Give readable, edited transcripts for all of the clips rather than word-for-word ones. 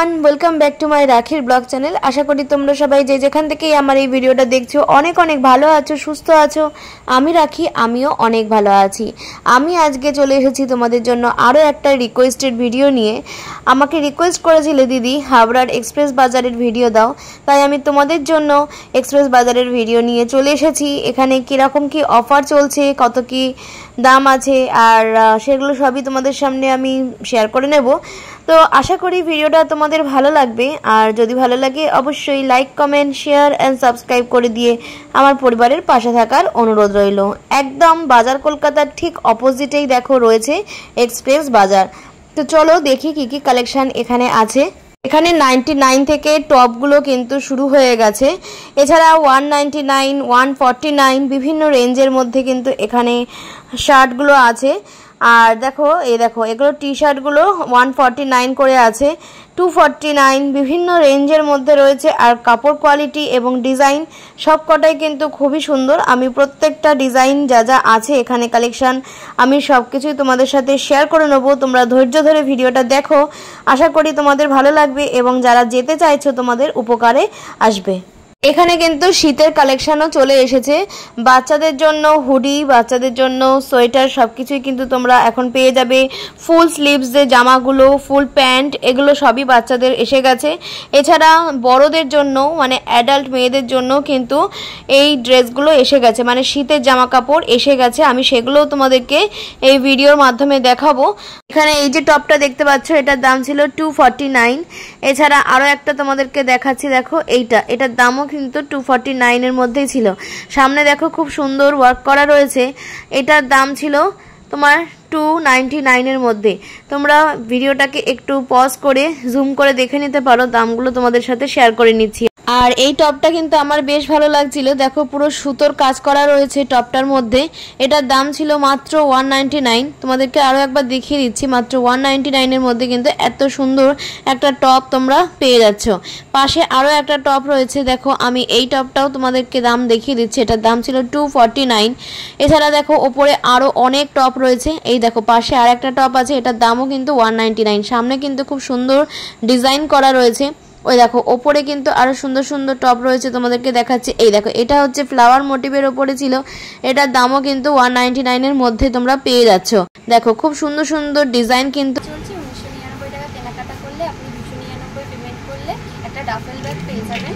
Everyone welcome back to my রাখির blog channel. আশা করি তোমরা সবাই যে যেখান থেকেই আমার এই ভিডিওটা দেখছো অনেক অনেক ভালো আছো, সুস্থ আছো। আমি রাখি, আমিও অনেক ভালো আছি। আমি আজকে চলে এসেছি তোমাদের জন্য আরও একটা রিকোয়েস্টেড ভিডিও নিয়ে। আমাকে রিকোয়েস্ট করেছিলে দিদি হাবড়ার এক্সপ্রেস বাজারের ভিডিও দাও, তাই আমি তোমাদের জন্য এক্সপ্রেস বাজারের ভিডিও নিয়ে চলে এসেছি। এখানে কীরকম কি অফার চলছে, কত কি দাম আছে, আর সেগুলো সবই তোমাদের সামনে আমি শেয়ার করে নেব। তো আশা করি ভিডিওটা তোমাদের ভালো লাগবে, আর যদি ভালো লাগে অবশ্যই like, comment, share and subscribe করে দিয়ে আমার পরিবারের পাশে থাকার অনুরোধ রইল। একদম বাজার কলকাতার ঠিক অপোজিটেই দেখো রয়েছে এক্সপ্রেস বাজার। তো চলো দেখি কি কি কালেকশন এখানে আছে। এখানে 99 থেকে টপগুলো কিন্তু শুরু হয়ে গেছে। এছাড়া 199, 149 বিভিন্ন রেঞ্জের মধ্যে কিন্তু এখানে শার্টগুলো আছে। আর দেখো এগুলো টি শার্টগুলো 149 করে আছে, 249 বিভিন্ন রেঞ্জের মধ্যে রয়েছে। আর কাপড় কোয়ালিটি এবং ডিজাইন সব কটাই কিন্তু খুবই সুন্দর। আমি প্রত্যেকটা ডিজাইন যা যা আছে এখানে কালেকশন আমি সব কিছুই তোমাদের সাথে শেয়ার করে নেবো। তোমরা ধৈর্য ধরে ভিডিওটা দেখো, আশা করি তোমাদের ভালো লাগবে এবং যারা যেতে চাইছো তোমাদের উপকারে আসবে। এখানে কিন্তু শীতের কালেকশনও চলে এসেছে। বাচ্চাদের জন্য হুডি, বাচ্চাদের জন্য সোয়েটার সবকিছুই কিন্তু তোমরা এখন পেয়ে যাবে। ফুল স্লিভস যে জামাগুলো, ফুল প্যান্ট, এগুলো সবই বাচ্চাদের এসে গেছে। এছাড়া বড়দের জন্য মানে অ্যাডাল্ট মেয়েদের জন্য কিন্তু এই ড্রেসগুলো এসে গেছে, মানে শীতের জামা কাপড় এসে গেছে। আমি সেগুলোও তোমাদেরকে এই ভিডিওর মাধ্যমে দেখাবো। এখানে এই যে টপটা দেখতে পাচ্ছ, এটার দাম ছিল 249। এছাড়া আরও একটা তোমাদেরকে দেখাচ্ছি, দেখো এটার দামও কিন্তু 249 এর মধ্যেই ছিল। সামনে দেখো খুব সুন্দর ওয়ার্ক করা রয়েছে। এটার দাম ছিল তোমার 299 এর মধ্যে। তোমরা ভিডিওটাকে একটু পজ করে জুম করে দেখে নিতে পারো, দামগুলো তোমাদের সাথে শেয়ার করে নিচ্ছি। আর এই টপটা কিন্তু আমার বেশ ভালো লাগছিল, দেখো পুরো সুতোর কাজ করা রয়েছে টপটার মধ্যে। এটার দাম ছিল মাত্র 199। তোমাদেরকে আরও একবার দেখিয়ে দিচ্ছি, মাত্র 199 এর মধ্যে কিন্তু এত সুন্দর একটা টপ তোমরা পেয়ে যাচ্ছ। পাশে আরও একটা টপ রয়েছে, দেখো আমি এই টপটাও তোমাদেরকে দাম দেখিয়ে দিচ্ছি। এটার দাম ছিল 249। এছাড়া দেখো ওপরে আরও অনেক টপ রয়েছে। এই দেখো পাশে আর একটা টপ আছে, এটার দামও কিন্তু 199। সামনে কিন্তু খুব সুন্দর ডিজাইন করা রয়েছে। ওই দেখো ওপরে কিন্তু আরো সুন্দর সুন্দর টপ রয়েছে, তোমাদেরকে দেখাচ্ছি। এই দেখো এটা হচ্ছে ফ্লাওয়ার মোটিভের ওপরে ছিল। এটার দামও কিন্তু 199 এর মধ্যে তোমরা পেয়ে যাচ্ছ। দেখো খুব সুন্দর সুন্দর ডিজাইন কিন্তু চলছে। 1999 টাকা কেনাকাটা করলে আপনি 299 পেমেন্ট করলে একটা ডাফেল ব্যাগ পেয়ে যাবেন।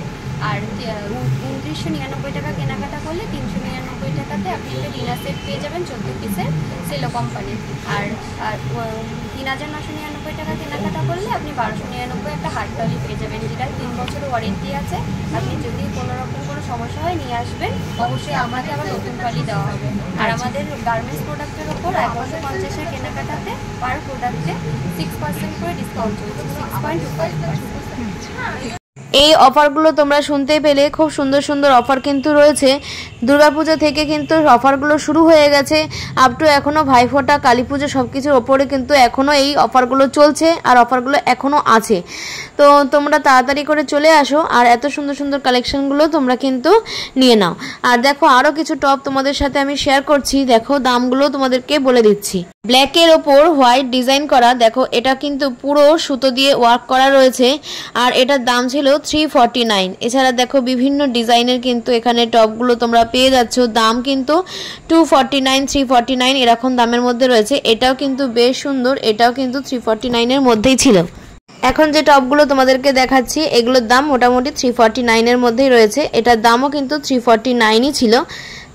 আর 2999 টাকা কেনাকাটা করলে 399 টাকাতে আপনি একটা ডিনার সেট পেয়ে যাবেন 14 পিসের সেলো কোম্পানি। আর 3999 টাকা কেনাকাটা করলে আপনি 1299 একটা হাত টলি পেয়ে যাবেন, যেটা 3 বছরের ওয়ারেন্টি আছে। আপনি যদি কোনো রকম কোনো সমস্যা হয় নিয়ে আসবেন, অবশ্যই আমাকে আবার নতুন টলি দেওয়া হবে। আর আমাদের গার্মেন্টস প্রোডাক্টের ওপর 150 কেনাকাটাতে পার প্রোডাক্টে 6% করে ডিসকাউন্ট চলছে, 6.25%। এই অফারগুলো তোমরা শুনতে পেলে, খুব সুন্দর সুন্দর অফার কিন্তু রয়েছে। দুর্গাপুজো থেকে কিন্তু অফারগুলো শুরু হয়ে গেছে, আপ টু এখনও ভাইফোঁটা, কালী পুজো সব কিছুর ওপরে কিন্তু এখনও এই অফারগুলো চলছে, আর অফারগুলো এখনও আছে। তো তোমরা তাড়াতাড়ি করে চলে আসো, আর এত সুন্দর সুন্দর কালেকশনগুলো তোমরা কিন্তু নিয়ে নাও। আর দেখো আরও কিছু টপ তোমাদের সাথে আমি শেয়ার করছি, দেখো দামগুলো তোমাদেরকে বলে দিচ্ছি। ব্ল্যাকের ওপর হোয়াইট ডিজাইন করা, দেখো এটা কিন্তু পুরো সুতো দিয়ে ওয়ার্ক করা রয়েছে, আর এটার দাম ছিল 349। এছাড়া দেখো বিভিন্ন ডিজাইনের কিন্তু এখানে টপগুলো তোমরা পেয়ে যাচ্ছ, দাম কিন্তু 249, 349 এরকম দামের মধ্যে রয়েছে। এটাও কিন্তু বেশ সুন্দর, এটাও কিন্তু 349 এর মধ্যেই ছিল। এখন যে টপগুলো তোমাদেরকে দেখাচ্ছি এগুলোর দাম মোটামুটি 349 এর মধ্যেই রয়েছে। এটার দামও কিন্তু 349ই ছিল।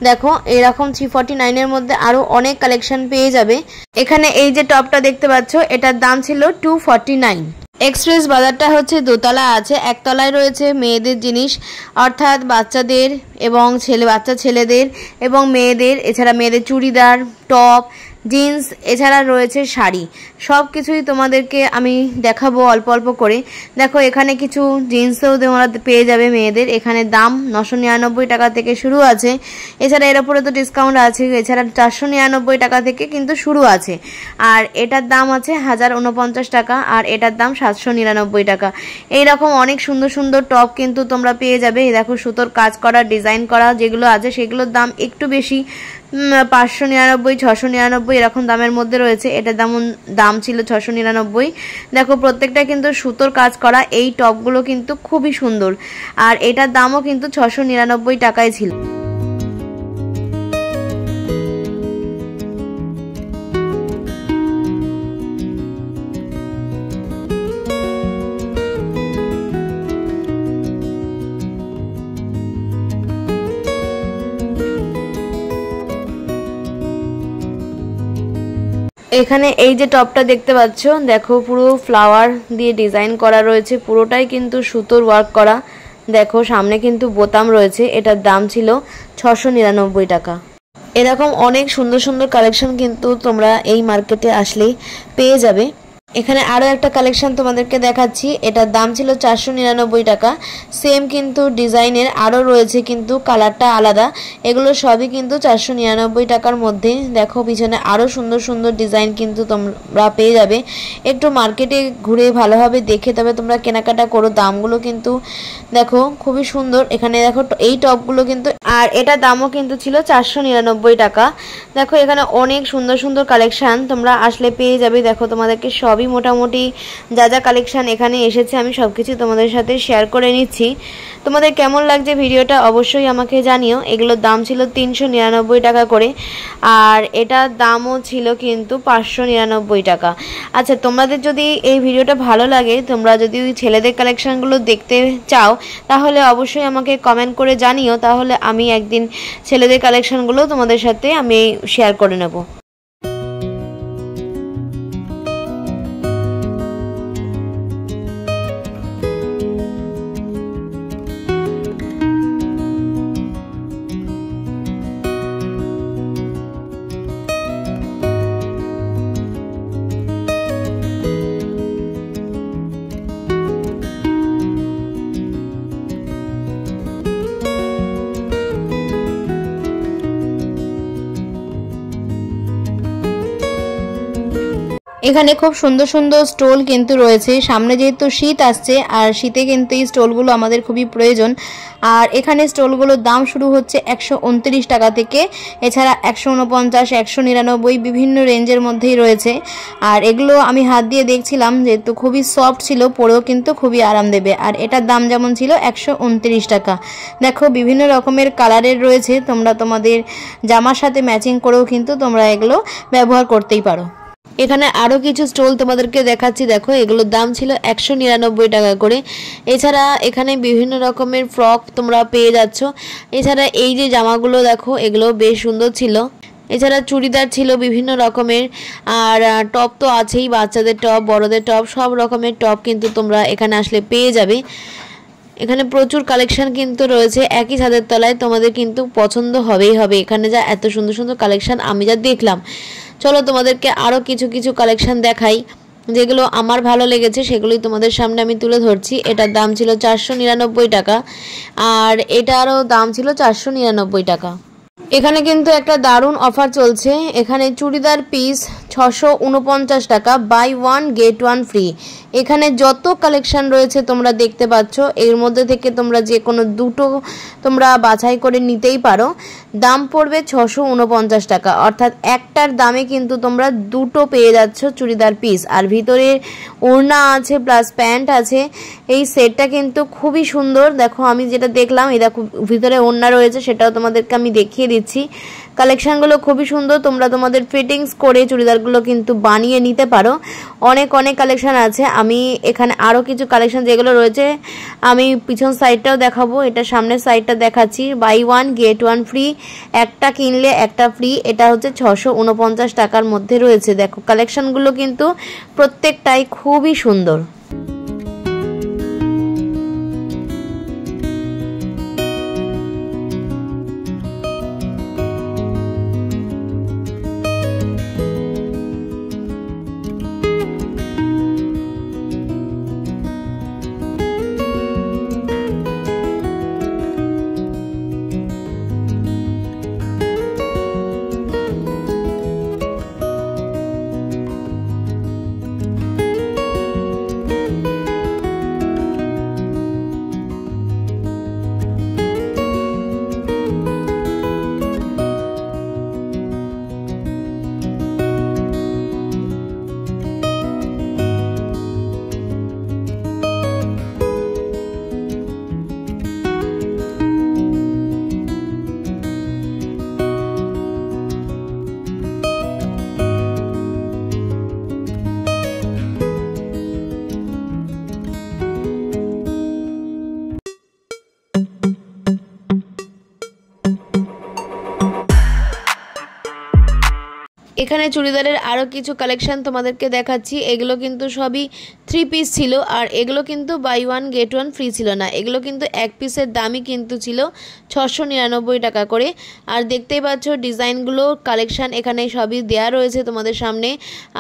দেখো এরকম 349 এর মধ্যে আরো অনেক কালেকশন পেয়ে যাবে। এখানে এই যে টপটা দেখতে পাচ্ছ, এটার দাম ছিল 249। এক্সপ্রেস বাজারটা হচ্ছে দোতলা আছে, একতলায় রয়েছে মেয়েদের জিনিস, অর্থাৎ বাচ্চাদের এবং বাচ্চা ছেলেদের এবং মেয়েদের, এছাড়া মেয়েদের চুড়িদার, টপ, জিন্স, এছাড়া রয়েছে শাড়ি, সব কিছুই তোমাদেরকে আমি দেখাবো অল্প অল্প করে। দেখো এখানে কিছু জিন্সও তোমরা পেয়ে যাবে মেয়েদের। এখানে দাম 999 টাকা থেকে শুরু আছে। এছাড়া এর উপরে তো ডিসকাউন্ট আছে। এছাড়া 499 টাকা থেকে কিন্তু শুরু আছে। আর এটার দাম আছে 1049 টাকা, আর এটার দাম 799 টাকা। এইরকম অনেক সুন্দর সুন্দর টপ কিন্তু তোমরা পেয়ে যাবে। দেখো সুতোর কাজ করা, ডিজাইন করা যেগুলো আছে সেগুলোর দাম একটু বেশি, 599, 699 এরকম দামের মধ্যে রয়েছে। এটার দাম ছিল 699। দেখো প্রত্যেকটা কিন্তু সুতোর কাজ করা। এই টপগুলো কিন্তু খুবই সুন্দর, আর এটার দামও কিন্তু 699 টাকায় ছিল। এখানে এই যে টপটা দেখতে পাচ্ছ, দেখো পুরো ফ্লাওয়ার দিয়ে ডিজাইন করা রয়েছে, পুরোটাই কিন্তু সুতোর ওয়ার্ক করা। দেখো সামনে কিন্তু বোতাম রয়েছে। এটার দাম ছিল 699 টাকা। এরকম অনেক সুন্দর সুন্দর কালেকশন কিন্তু তোমরা এই মার্কেটে আসলেই পেয়ে যাবে। এখানে আরও একটা কালেকশন তোমাদেরকে দেখাচ্ছি। এটার দাম ছিল 499 টাকা। সেম কিন্তু ডিজাইনের আরও রয়েছে, কিন্তু কালারটা আলাদা। এগুলো সবই কিন্তু 499 টাকার মধ্যে। দেখো পিছনে আরও সুন্দর সুন্দর ডিজাইন কিন্তু তোমরা পেয়ে যাবে। একটু মার্কেটে ঘুরে ভালোভাবে দেখে তবে তোমরা কেনাকাটা করো। দামগুলো কিন্তু দেখো খুবই সুন্দর। এখানে দেখো এই টপগুলো কিন্তু, আর এটা দামও কিন্তু ছিল 499 টাকা। দেখো এখানে অনেক সুন্দর সুন্দর কালেকশান তোমরা আসলে পেয়ে যাবে। দেখো তোমাদেরকে সবই মোটামুটি যা যা কালেকশান এখানে এসেছে আমি সব কিছু তোমাদের সাথে শেয়ার করে নিচ্ছি। তোমাদের কেমন লাগছে ভিডিওটা অবশ্যই আমাকে জানিও। এগুলোর দাম ছিল 399 টাকা করে, আর এটার দামও ছিল কিন্তু 599 টাকা। আচ্ছা, তোমাদের যদি এই ভিডিওটা ভালো লাগে, তোমরা যদি ওই ছেলেদের কালেকশানগুলো দেখতে চাও, তাহলে অবশ্যই আমাকে কমেন্ট করে জানিও। তাহলে আমি একদিন ছেলেদের কালেকশানগুলো তোমাদের সাথে আমি শেয়ার করে নেব। এখানে খুব সুন্দর সুন্দর স্টল কিন্তু রয়েছে। সামনে যেহেতু শীত আসছে, আর শীতে কিন্তু এই স্টলগুলো আমাদের খুবই প্রয়োজন। আর এখানে স্টলগুলোর দাম শুরু হচ্ছে 129 টাকা থেকে, এছাড়া 149, 199 বিভিন্ন রেঞ্জের মধ্যেই রয়েছে। আর এগুলো আমি হাত দিয়ে দেখছিলাম, যেহেতু খুবই সফট ছিল, পরেও কিন্তু খুবই আরাম দেবে। আর এটার দাম যেমন ছিল 129 টাকা। দেখো বিভিন্ন রকমের কালারের রয়েছে, তোমরা তোমাদের জামার সাথে ম্যাচিং করেও কিন্তু তোমরা এগুলো ব্যবহার করতেই পারো। এখানে আরও কিছু স্টল তোমাদেরকে দেখাচ্ছি। দেখো এগুলোর দাম ছিল 199 টাকা করে। এছাড়া এখানে বিভিন্ন রকমের ফ্রক তোমরা পেয়ে যাচ্ছ। এছাড়া এই যে জামাগুলো দেখো, এগুলো বেশ সুন্দর ছিল। এছাড়া চুড়িদার ছিল বিভিন্ন রকমের, আর টপ তো আছেই, বাচ্চাদের টপ, বড়দের টপ, সব রকমের টপ কিন্তু তোমরা এখানে আসলে পেয়ে যাবে। এখানে প্রচুর কালেকশন কিন্তু রয়েছে একই ছাদের তলায়, তোমাদের কিন্তু পছন্দ হবেই হবে। এখানে যা এত সুন্দর সুন্দর কালেকশন আমি যা দেখলাম, চলো তোমাদেরকে আরও কিছু কিছু কালেকশন দেখাই। যেগুলো আমার ভালো লেগেছে সেগুলোই তোমাদের সামনে আমি তুলে ধরছি। এটার দাম ছিল 499 টাকা, আর এটারও দাম ছিল 499 টাকা। এখানে কিন্তু একটা দারুণ অফার চলছে। এখানে চুড়িদার পিস 649 টাকা, বাই 1 গেট 1 ফ্রি। এখানে যত কালেকশন রয়েছে তোমরা দেখতে পাচ্ছ, এর মধ্যে থেকে তোমরা যে কোনো দুটো তোমরা বাছাই করে নিতেই পারো। দাম পড়বে 649 টাকা, অর্থাৎ একটার দামে কিন্তু তোমরা দুটো পেয়ে যাচ্ছ চুড়িদার পিস। আর ভিতরে ওড়না আছে প্লাস প্যান্ট আছে। এই সেটটা কিন্তু খুবই সুন্দর। দেখো আমি যেটা দেখলাম, এই দেখো ভিতরে ওড়না রয়েছে, সেটাও তোমাদেরকে আমি দেখিয়ে দিচ্ছি। কালেকশানগুলো খুবই সুন্দর, তোমরা তোমাদের ফিটিংস করে চুড়িদারগুলো কিন্তু বানিয়ে নিতে পারো। অনেক অনেক কালেকশান আছে। আমি এখানে আরও কিছু কালেকশান যেগুলো রয়েছে আমি পিছন সাইডটাও দেখাবো, এটা সামনের সাইডটা দেখাচ্ছি। বাই 1 গেট 1 ফ্রি, একটা কিনলে একটা ফ্রি। এটা হচ্ছে 649 টাকার মধ্যে রয়েছে। দেখো কালেকশানগুলো কিন্তু প্রত্যেকটাই খুবই সুন্দর। এখানে চুড়িদারের আরও কিছু কালেকশান তোমাদেরকে দেখাচ্ছি। এগুলো কিন্তু সবই 3 পিস ছিল, আর এগুলো কিন্তু বাই 1 গেট 1 ফ্রি ছিল না। এগুলো কিন্তু এক পিসের দামই কিন্তু ছিল 699 টাকা করে। আর দেখতেই পাচ্ছ ডিজাইনগুলো কালেকশান এখানে সবই দেয়া রয়েছে তোমাদের সামনে,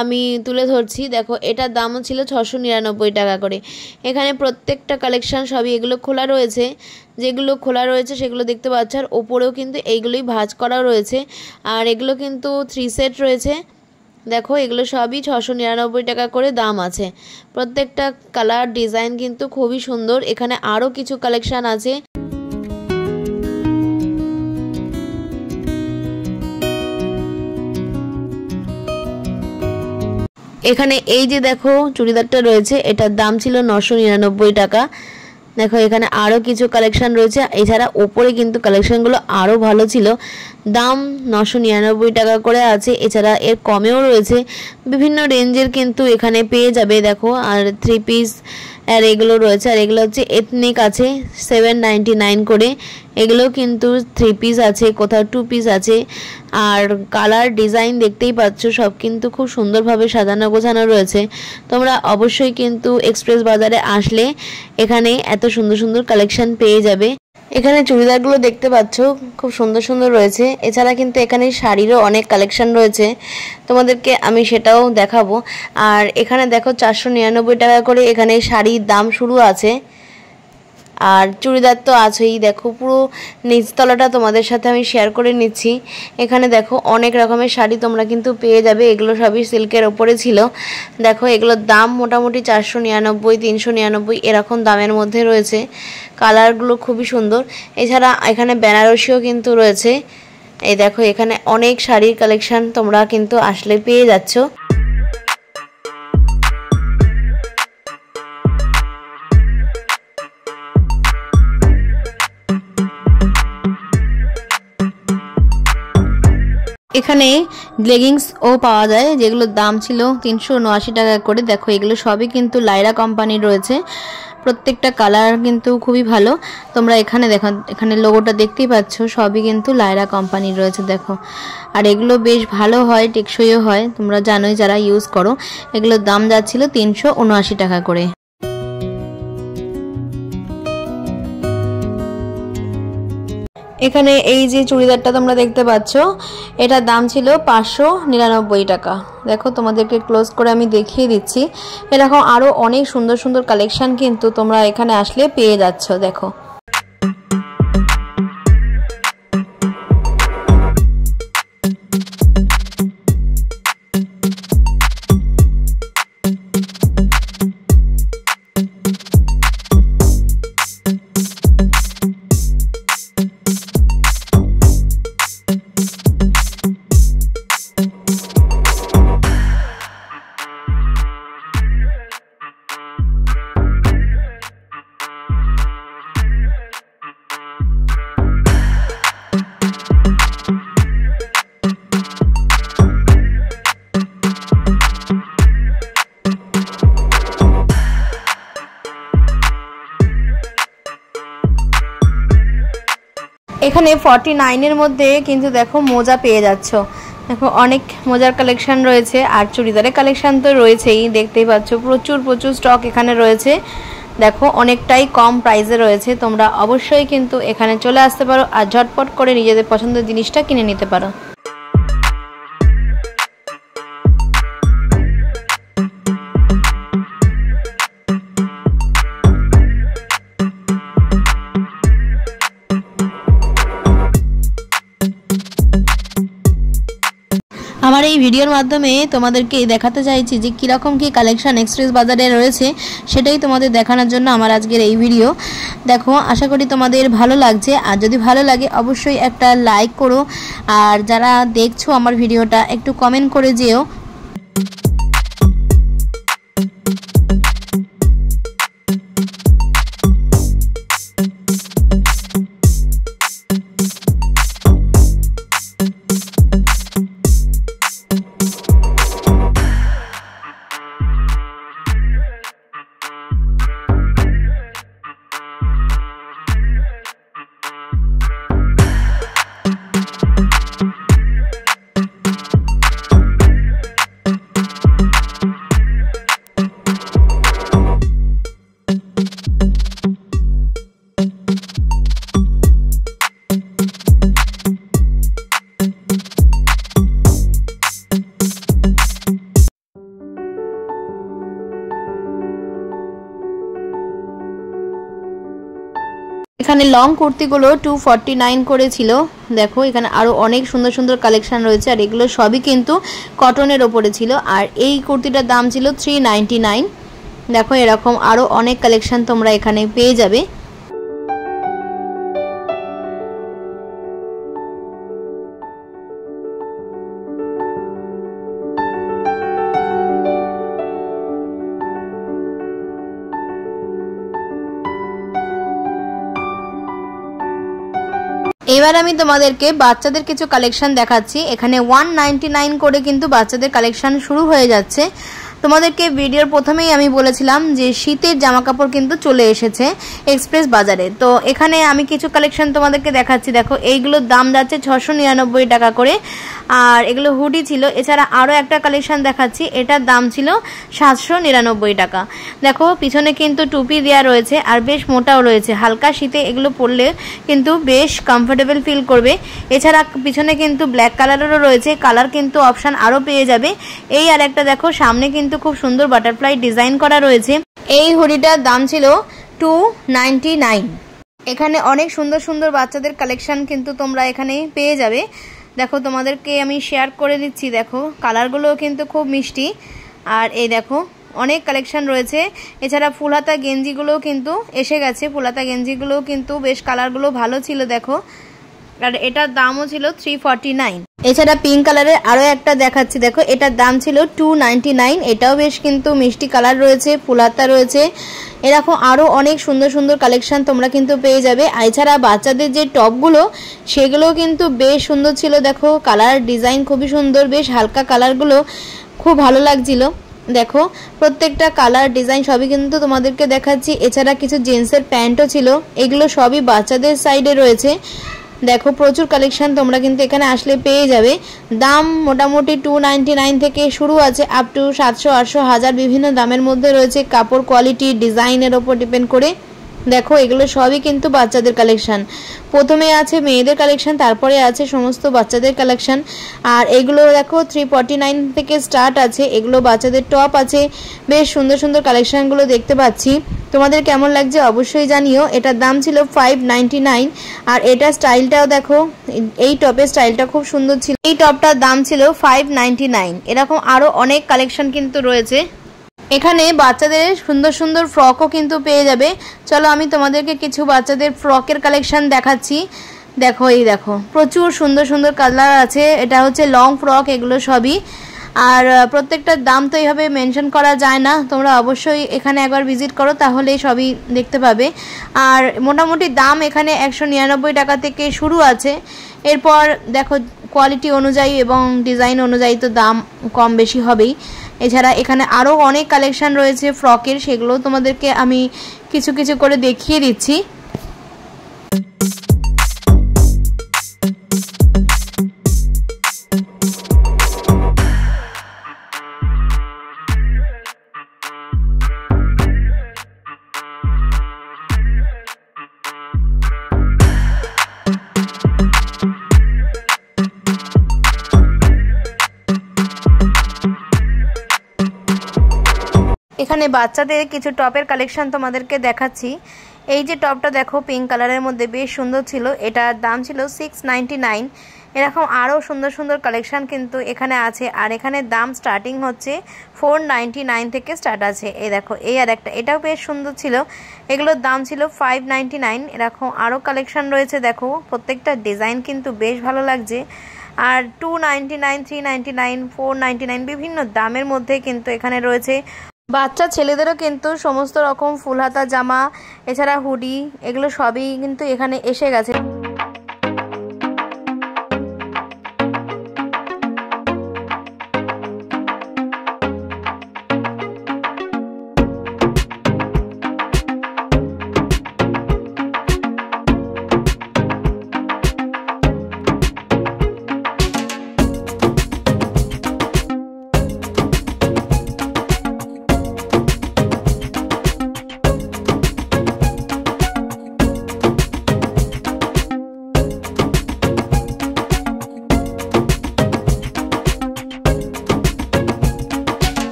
আমি তুলে ধরছি। দেখো এটার দামও ছিল 699 টাকা করে। এখানে প্রত্যেকটা কালেকশান সবই এগুলো খোলা রয়েছে, যেগুলো খোলা রয়েছে সেগুলো দেখতে পাচ্ছ। আর ওপরেও কিন্তু এইগুলোই ভাঁজ করা রয়েছে, আর এগুলো কিন্তু 3 সেট রয়েছে। দেখো এগুলো সবই 699 টাকা করে দাম আছে। প্রত্যেকটা কালার ডিজাইন কিন্তু খুবই সুন্দর। এখানে আরও কিছু কালেকশান আছে। এখানে এই যে দেখো চুড়িদারটা রয়েছে, এটার দাম ছিল 999 টাকা। দেখো এখানে আরও কিছু কালেকশান রয়েছে। এছাড়া ওপরে কিন্তু কালেকশানগুলো আরও ভালো ছিল, দাম 999 টাকা করে আছে। এছাড়া এর কমেও রয়েছে, বিভিন্ন রেঞ্জের কিন্তু এখানে পেয়ে যাবে। দেখো আর 3 পিস আর এগুলো রয়েছে, আর এগুলো হচ্ছে এথনিক আছে 799 করে। এগুলো কিন্তু 3 পিস আছে, কোথাও 2 পিস আছে। আর কালার ডিজাইন দেখতেই পাচ্ছ, সব কিন্তু খুব সুন্দরভাবে সাজানো গোছানো রয়েছে। তোমরা অবশ্যই কিন্তু এক্সপ্রেস বাজারে আসলে এখানে এত সুন্দর সুন্দর কালেকশান পেয়ে যাবে। এখানে চুড়িদারগুলো দেখতে পাচ্ছ খুব সুন্দর সুন্দর রয়েছে। এছাড়া কিন্তু এখানে শাড়িরও অনেক কালেকশান রয়েছে, তোমাদেরকে আমি সেটাও দেখাবো। আর এখানে দেখো 499 টাকা করে এখানে শাড়ির দাম শুরু আছে। আর চুড়িদার তো আছেই। দেখো পুরো নিচতলাটা তোমাদের সাথে আমি শেয়ার করে নিচ্ছি। এখানে দেখো অনেক রকমের শাড়ি তোমরা কিন্তু পেয়ে যাবে। এগুলো সবই সিল্কের ওপরে ছিল। দেখো এগুলোর দাম মোটামুটি 499, 399 এরকম দামের মধ্যে রয়েছে। কালারগুলো খুবই সুন্দর। এছাড়া এখানে বেনারসিও কিন্তু রয়েছে। এই দেখো এখানে অনেক শাড়ির কালেকশান তোমরা কিন্তু আসলে পেয়ে যাচ্ছ। এখানে লেগিংসও পাওয়া যায়, যেগুলোর দাম ছিল 379 টাকা করে। দেখো এগুলো সবই কিন্তু লাইরা কোম্পানির রয়েছে। প্রত্যেকটা কালার কিন্তু খুবই ভালো। তোমরা এখানে দেখো, এখানে লোগোটা দেখতেই পাচ্ছ, সবই কিন্তু লাইরা কোম্পানির রয়েছে। দেখো আর এগুলো বেশ ভালো হয়, টেকসইও হয়, তোমরা জানোই যারা ইউজ করো। এগুলোর দাম যাচ্ছিল 379 টাকা করে। এখানে এই যে চুড়িদারটা তোমরা দেখতে পাচ্ছ, এটার দাম ছিল 599 টাকা। দেখো তোমাদেরকে ক্লোজ করে আমি দেখিয়ে দিচ্ছি। এরকম আরও অনেক সুন্দর সুন্দর কালেকশান কিন্তু তোমরা এখানে আসলে পেয়ে যাচ্ছ। দেখো এখানে 49 এর মধ্যে কিন্তু দেখো মোজা পেয়ে যাচ্ছ। দেখো অনেক মোজার কালেকশন রয়েছে, আর চুড়িদারের কালেকশন তো রয়েছেই, দেখতেই পাচ্ছ প্রচুর প্রচুর স্টক এখানে রয়েছে। দেখো অনেকটাই কম প্রাইসে রয়েছে। তোমরা অবশ্যই কিন্তু এখানে চলে আসতে পারো আর ঝটপট করে নিজেদের পছন্দের জিনিসটা কিনে নিতে পারো। আমার এই ভিডিওর মাধ্যমে তোমাদেরকে দেখাতে চাইছি যে কীরকম কী কালেকশান এক্সপ্রেস বাজারে রয়েছে, সেটাই তোমাদের দেখানোর জন্য আমার আজকের এই ভিডিও। দেখো আশা করি তোমাদের ভালো লাগছে, আর যদি ভালো লাগে অবশ্যই একটা লাইক করো, আর যারা দেখছো আমার ভিডিওটা একটু কমেন্ট করে যেও। এখানে লং কুর্তিগুলো 249 করে ছিল। দেখো এখানে আরও অনেক সুন্দর সুন্দর কালেকশান রয়েছে, আর এগুলো সবই কিন্তু কটনের ওপরে ছিল। আর এই কুর্তিটার দাম ছিল 399। দেখো এরকম আরও অনেক কালেকশান তোমরা এখানে পেয়ে যাবে। এবার আমি তোমাদেরকে বাচ্চাদের কিছু কালেকশন দেখাচ্ছি। এখানে 199 করে কিন্তু বাচ্চাদের কালেকশন শুরু হয়ে যাচ্ছে। তোমাদেরকে ভিডিওর প্রথমেই আমি বলেছিলাম যে শীতের জামা কাপড় কিন্তু চলে এসেছে এক্সপ্রেস বাজারে। তো এখানে আমি কিছু কালেকশন তোমাদেরকে দেখাচ্ছি। দেখো এইগুলোর দাম যাচ্ছে 699 টাকা করে, আর এগুলো হুডি ছিল। এছাড়া আরও একটা কালেকশন দেখাচ্ছি, এটার দাম ছিল 799 টাকা। দেখো পিছনে কিন্তু টুপি দেওয়া রয়েছে আর বেশ মোটাও রয়েছে। হালকা শীতে এগুলো পরলে কিন্তু বেশ কমফোর্টেবল ফিল করবে। এছাড়া পিছনে কিন্তু ব্ল্যাক কালারেরও রয়েছে, কালার কিন্তু অপশান আরও পেয়ে যাবে। এই আর একটা দেখো সামনে কিন্তু খুব সুন্দর বাটারফ্লাই ডিজাইন করা রয়েছে। এই হুডিটার দাম ছিল 299। এখানে অনেক সুন্দর সুন্দর বাচ্চাদের কালেকশন কিন্তু তোমরা এখানে পেয়ে যাবে। দেখো তোমাদেরকে আমি শেয়ার করে দিচ্ছি। দেখো কালারগুলোও কিন্তু খুব মিষ্টি, আর এই দেখো অনেক কালেকশন রয়েছে। এছাড়া ফুলহাতা গেঞ্জিগুলোও কিন্তু এসে গেছে। ফুলহাতা গেঞ্জিগুলোও কিন্তু বেশ কালারগুলো ভালো ছিল। দেখো আর এটার দামও ছিল 349। এছাড়া পিঙ্ক কালারের আরও একটা দেখাচ্ছি। দেখো এটার দাম ছিল 299। এটাও বেশ কিন্তু মিষ্টি কালার রয়েছে, ফুলহাতা রয়েছে। এরকম আরও অনেক সুন্দর সুন্দর কালেকশন তোমরা কিন্তু পেয়ে যাবে। এছাড়া বাচ্চাদের যে টপগুলো সেগুলোও কিন্তু বেশ সুন্দর ছিল। দেখো কালার ডিজাইন খুবই সুন্দর, বেশ হালকা কালারগুলো খুব ভালো লাগছিল। দেখো প্রত্যেকটা কালার ডিজাইন সবই কিন্তু তোমাদেরকে দেখাচ্ছি। এছাড়া কিছু জিন্সের প্যান্টও ছিল, এগুলো সবই বাচ্চাদের সাইডে রয়েছে। দেখো প্রচুর কালেকশন তোমরা কিন্তু এখানে আসলে পেয়ে যাবে। দাম মোটামুটি 299 থেকে শুরু আছে, আপ টু 700, 800, 1000 বিভিন্ন দামের মধ্যে রয়েছে। কাপড় কোয়ালিটি ডিজাইনের ওপর ডিপেন্ড করে। দেখো এগুলো সবই কিন্তু বাচ্চাদের কালেকশন। প্রথমে আছে মেয়েদের কালেকশন, তারপরে আছে সমস্ত বাচ্চাদের কালেকশন। আর এগুলো দেখো 349 থেকে স্টার্ট আছে। এগুলো বাচ্চাদের টপ আছে। বেশ সুন্দর সুন্দর কালেকশনগুলো দেখতে পাচ্ছি। তোমাদের কেমন লাগছে অবশ্যই জানিও। এটার দাম ছিল 599। আর এটা স্টাইলটাও দেখো, এই টপের স্টাইলটা খুব সুন্দর ছিল। এই টপটার দাম ছিল 599। এরকম আরও অনেক কালেকশন কিন্তু রয়েছে। এখানে বাচ্চাদের সুন্দর সুন্দর ফ্রকও কিন্তু পেয়ে যাবে। চলো আমি তোমাদেরকে কিছু বাচ্চাদের ফ্রকের কালেকশন দেখাচ্ছি। দেখো এই দেখো প্রচুর সুন্দর সুন্দর কালার আছে। এটা হচ্ছে লং ফ্রক, এগুলো সবই। আর প্রত্যেকটার দাম তো এইভাবে মেনশন করা যায় না, তোমরা অবশ্যই এখানে একবার ভিজিট করো তাহলে সবই দেখতে পাবে। আর মোটামুটি দাম এখানে 199 টাকা থেকে শুরু আছে। এরপর দেখো কোয়ালিটি অনুযায়ী এবং ডিজাইন অনুযায়ী তো দাম কম বেশি হবেই। এছাড়া এখানে আরও অনেক কালেকশন রয়েছে ফ্রকের, সেগুলো তোমাদেরকে আমি কিছু কিছু করে দেখিয়ে দিচ্ছি। এখানে বাচ্চাদের কিছু টপের কালেকশন তোমাদেরকে দেখাচ্ছি। এই যে টপটা দেখো পিঙ্ক কালারের মধ্যে বেশ সুন্দর ছিল, এটার দাম ছিল 699। এরকম আরও সুন্দর সুন্দর কালেকশন কিন্তু এখানে আছে। আর এখানে দাম স্টার্টিং হচ্ছে 499 থেকে স্টার্ট আছে। এই দেখো এই আর একটা, এটাও বেশ সুন্দর ছিল, এগুলোর দাম ছিল 599। এরকম আরও কালেকশন রয়েছে। দেখো প্রত্যেকটা ডিজাইন কিন্তু বেশ ভালো লাগছে। আর 299, 399, 499 বিভিন্ন দামের মধ্যে কিন্তু এখানে রয়েছে। বাচ্চা ছেলেদেরও কিন্তু সমস্ত রকম ফুল হাতা জামা, এছাড়া হুডি, এগুলো সবই কিন্তু এখানে এসে গেছে।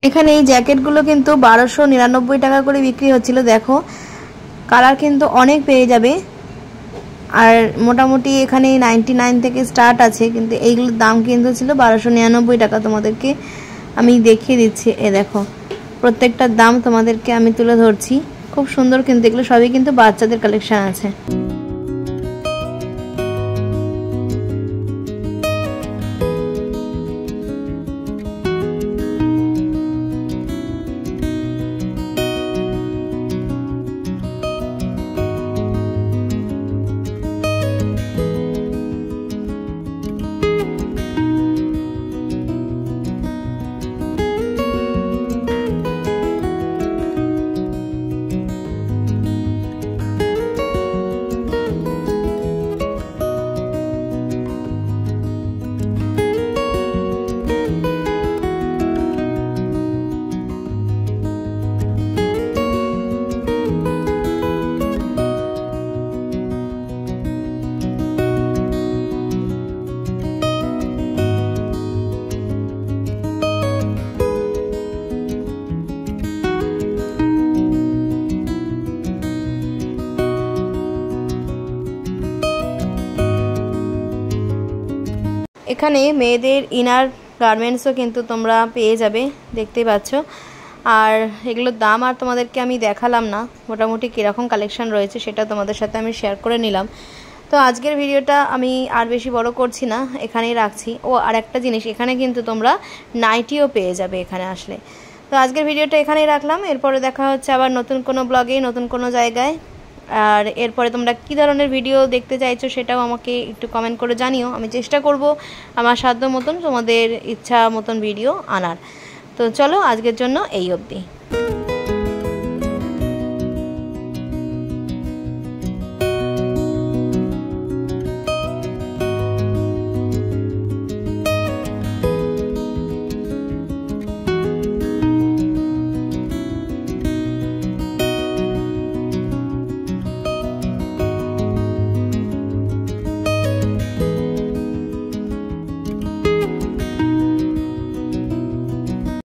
এখানে এই জ্যাকেটগুলো কিন্তু 1299 টাকা করে বিক্রি হচ্ছিল। দেখো কালার কিন্তু অনেক পেয়ে যাবে, আর মোটামুটি এখানে 99 থেকে স্টার্ট আছে, কিন্তু এইগুলোর দাম কিন্তু ছিল 1299 টাকা। তোমাদেরকে আমি দেখিয়ে দিচ্ছি, দেখো প্রত্যেকটার দাম তোমাদেরকে আমি তুলে ধরছি। খুব সুন্দর, কিন্তু এগুলো সবই কিন্তু বাচ্চাদের কালেকশন আছে। এখানে মেয়েদের ইনার গার্মেন্টসও কিন্তু তোমরা পেয়ে যাবে, দেখতেই পাচ্ছ। আর এগুলোর দাম আর তোমাদেরকে আমি দেখালাম না, মোটামুটি কীরকম কালেকশন রয়েছে সেটা তোমাদের সাথে আমি শেয়ার করে নিলাম। তো আজকের ভিডিওটা আমি আর বেশি বড় করছি না, এখানেই রাখছি। ও আর একটা জিনিস, এখানে কিন্তু তোমরা নাইটিও পেয়ে যাবে এখানে আসলে। তো আজকের ভিডিওটা এখানেই রাখলাম, এরপরে দেখা হচ্ছে আবার নতুন কোনো ব্লগে, নতুন কোনো জায়গায়। আর এরপরে তোমরা কী ধরনের ভিডিও দেখতে চাইছো সেটাও আমাকে একটু কমেন্ট করে জানিও। আমি চেষ্টা করব আমার সাধ্য মতন তোমাদের ইচ্ছা মতন ভিডিও আনার। তো চলো আজকের জন্য এই অবধি।